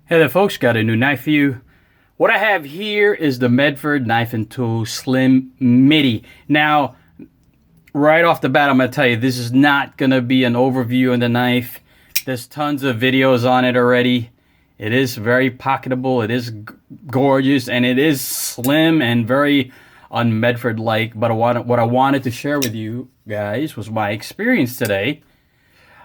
Hey there folks, got a new knife for you. What I have here is the Medford Knife and Tool Slim Midi. Now, right off the bat, I'm going to tell you, this is not going to be an overview on the knife. There's tons of videos on it already. It is very pocketable, it is gorgeous, and it is slim and very un-Medford-like. But what I wanted to share with you guys was my experience today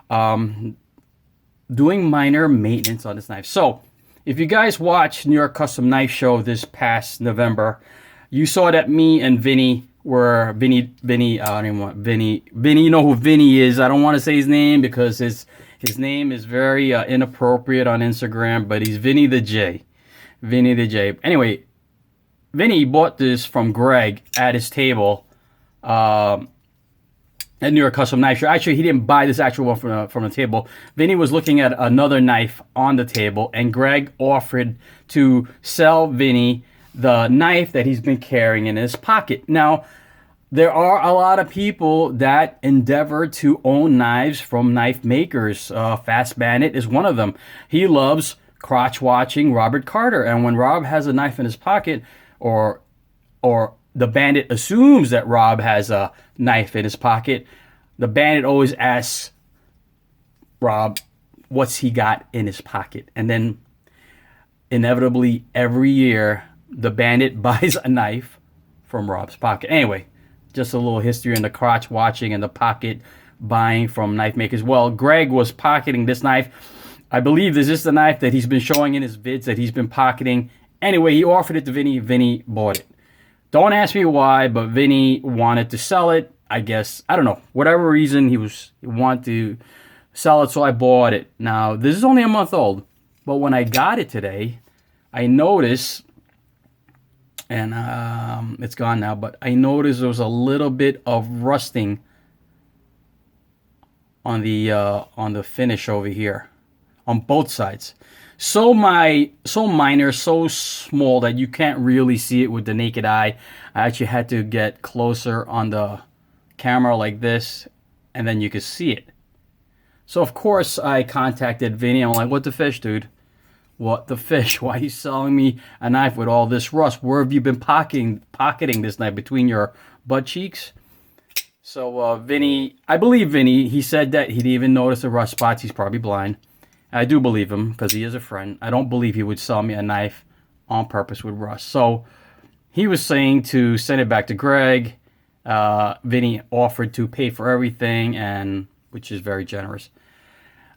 doing minor maintenance on this knife. So, if you guys watched New York Custom Knife Show this past November, you saw that me and Vinny were Vinny. I don't even want Vinny. Vinny, you know who Vinny is. I don't want to say his name because his name is very inappropriate on Instagram. But he's Vinny the J. Vinny the J. Anyway, Vinny bought this from Greg at his table at New York Custom Knife Show. Actually, he didn't buy this actual one from the table. Vinny was looking at another knife on the table, and Greg offered to sell Vinny the knife that he's been carrying in his pocket. Now, there are a lot of people that endeavor to own knives from knife makers. Fast Bandit is one of them. He loves crotch watching Robert Carter, and when Rob has a knife in his pocket, or the bandit assumes that Rob has a knife in his pocket, the bandit always asks Rob, what's he got in his pocket? And then inevitably every year, the bandit buys a knife from Rob's pocket. Anyway, just a little history in the crotch watching and the pocket buying from knife makers. Well, Greg was pocketing this knife. I believe this is the knife that he's been showing in his vids that he's been pocketing. Anyway, he offered it to Vinny. Vinny bought it. Don't ask me why, but Vinny wanted to sell it. I guess, I don't know, whatever reason he wanted to sell it, so I bought it. Now, this is only a month old, but when I got it today, I noticed, and it's gone now, but I noticed there was a little bit of rusting on the finish over here, on both sides. So minor, so small that you can't really see it with the naked eye. I actually had to get closer on the camera like this, and then you could see it. So of course I contacted Vinny. I'm like, what the fish, dude? What the fish? Why are you selling me a knife with all this rust? Where have you been pocketing this knife? Between your butt cheeks? So Vinny, I believe Vinny, he said that he didn't even notice the rust spots. He's probably blind. I do believe him because he is a friend. I don't believe he would sell me a knife on purpose with rust. So he was saying to send it back to Greg. Vinny offered to pay for everything, and which is very generous.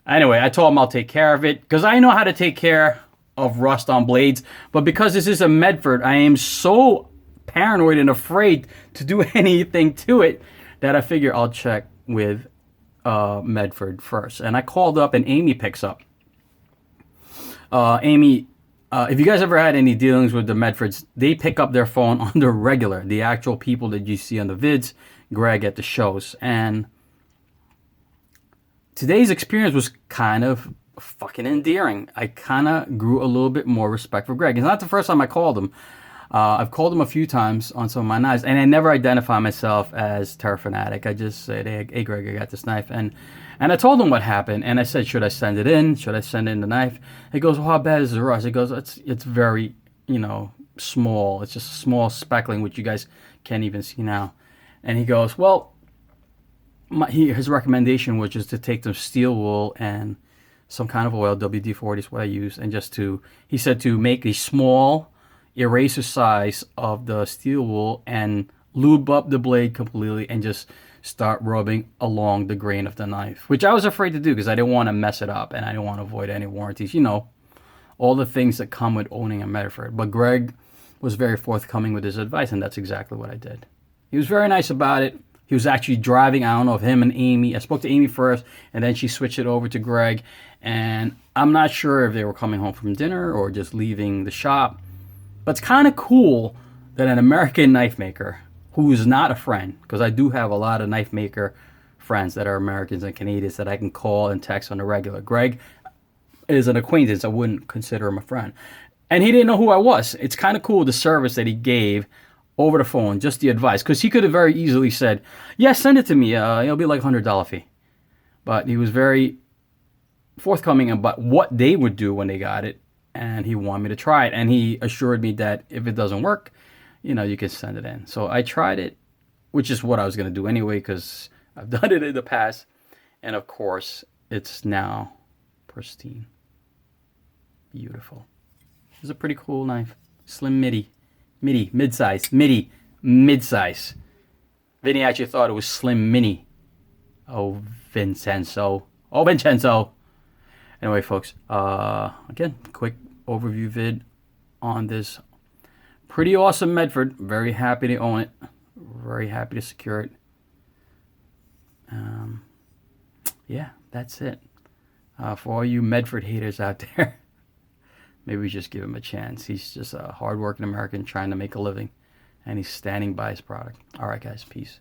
Anyway, I told him I'll take care of it because I know how to take care of rust on blades. But because this is a Medford, I am so paranoid and afraid to do anything to it that I figure I'll check with Medford first. And I called up, and Amy picks up. Amy, if you guys ever had any dealings with the Medfords, they pick up their phone on the regular, the actual people that you see on the vids, Greg at the shows. And today's experience was kind of fucking endearing. I kind of grew a little bit more respect for Greg. It's not the first time I called him. I've called him a few times on some of my knives, and I never identify myself as Terror Fanatic. I just said, hey Greg, I got this knife. And I told him what happened, and I said, should I send it in? Should I send in the knife? He goes, well, how bad is the rust? He goes, it's very, small. It's just a small speckling, which you guys can't even see now. And he goes, well, his recommendation was just to take some steel wool and some kind of oil, WD-40 is what I use, and he said to make a small eraser size of the steel wool and lube up the blade completely and just start rubbing along the grain of the knife, which I was afraid to do because I didn't want to mess it up and I didn't want to avoid any warranties. All the things that come with owning a Medford. But Greg was very forthcoming with his advice, and that's exactly what I did. He was very nice about it. He was actually driving, I don't know if him and Amy, I spoke to Amy first, and then she switched it over to Greg, and I'm not sure if they were coming home from dinner or just leaving the shop. But it's kind of cool that an American knife maker, who is not a friend, because I do have a lot of knife maker friends that are Americans and Canadians that I can call and text on the regular. Greg is an acquaintance. I wouldn't consider him a friend. And he didn't know who I was. It's kind of cool, the service that he gave over the phone, just the advice. Because he could have very easily said, yeah, send it to me. It'll be like $100 fee. But he was very forthcoming about what they would do when they got it. and he wanted me to try it. And he assured me that if it doesn't work, you can send it in. So I tried it, which is what I was going to do anyway, because I've done it in the past. And of course, it's now pristine. Beautiful. It's a pretty cool knife. Slim Midi. Mid-size. Midi, mid-size. Vinny actually thought it was Slim Mini. Oh, Vincenzo. Anyway, folks, again, quick overview vid on this pretty awesome Medford. Very happy to own it. Very happy to secure it. Yeah, that's it. For all you Medford haters out there, maybe just give him a chance. He's just a hardworking American trying to make a living, and he's standing by his product. All right, guys, peace.